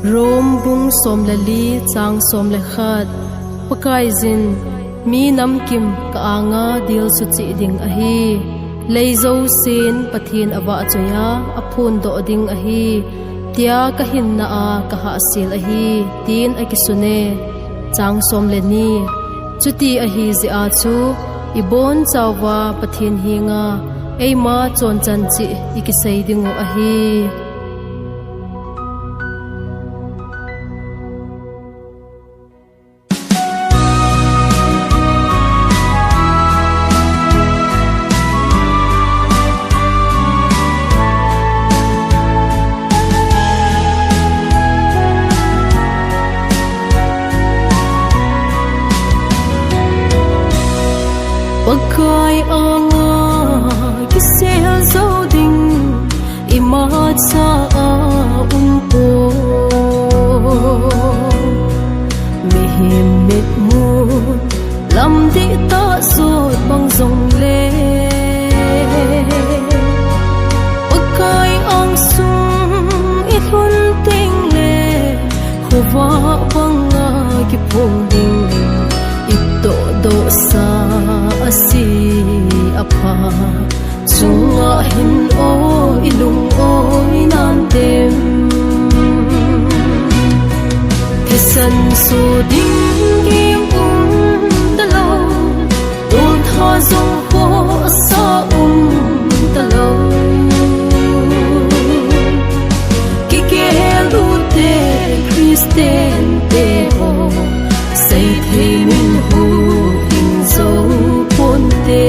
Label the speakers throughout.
Speaker 1: Rom bung som la li chang som le khat pakai zin mi nam kim ka anga dil su chi ding a hi leizo sin pathin awa choya aphun do ding a hi tia ka hin na a ka ha sil a hi tin a kisune chang som le ni chuti a hi zi a chu ibon chawa pathin hinga eima chon chan chi ikisei dingo a hi Pakai anga kisel zoding imat sa umpo mihimit mo lam di ta sot bang zong le pakai ang sung ihun ting le huwa banga kipong ding ito do sa asi apa chunga hin o ilung o inantem kisan so ding kim dalo dul tha zong ko sa dalo kikelu te kristen te ho say the min ho in zo ponte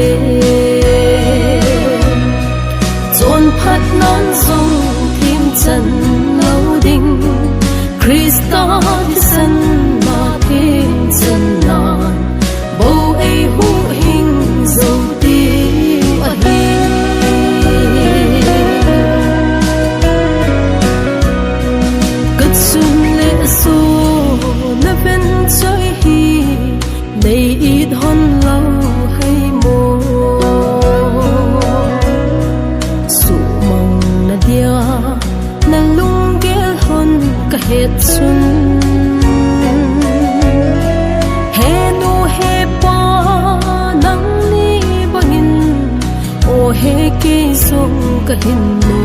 Speaker 1: chon phat non song tim chan lâu ding Krista san ma kim chan nan bo ai hu hing zo ti a hi kat sun le so na ven choi hi nei I dhon lau hay mo su mong na dia na lung gel hon ka het sun he no he pa nang ni bangin o he ke song ka hin no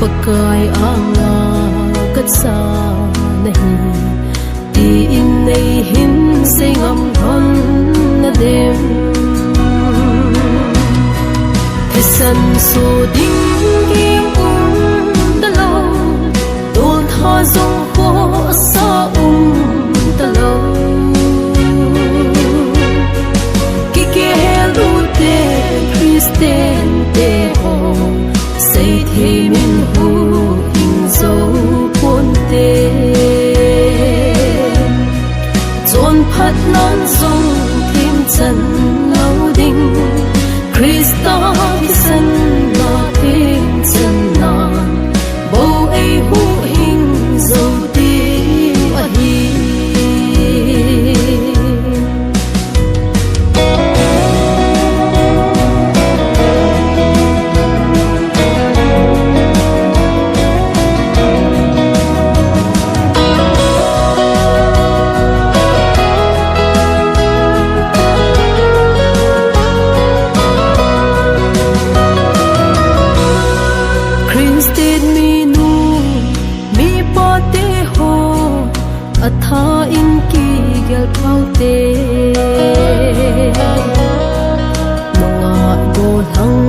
Speaker 1: pakai anga kat sa nahi ti in nei hin se ngam hon na dem kisan so ding kim dalo dul tha zong ko sa dalo kikelu te kristen te ho say the min ho in zo ponte chon phat non song tim chan lâu ding Krista kisan na kim chan nan bo ai hu hing zo ti a hi atha in ki gel paute nonga go lang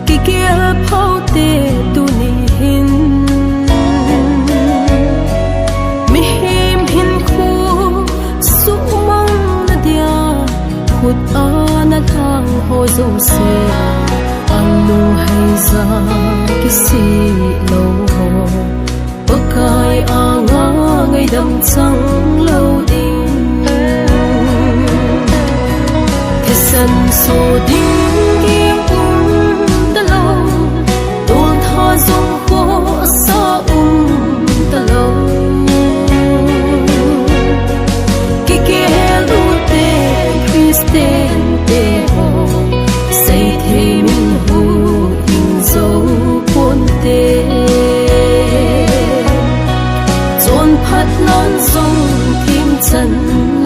Speaker 1: ki gel paute tu ni hin mi him hin khu su mang na dia khut ana thang ho zo se anu hai za ki si lo ho pakai anga ngai dam chang lâu ding kisan so ding kim dalo dul tha zong ko sa dalo kikelu te kristen te ho say the min ho in zo ponte lon sông kim chân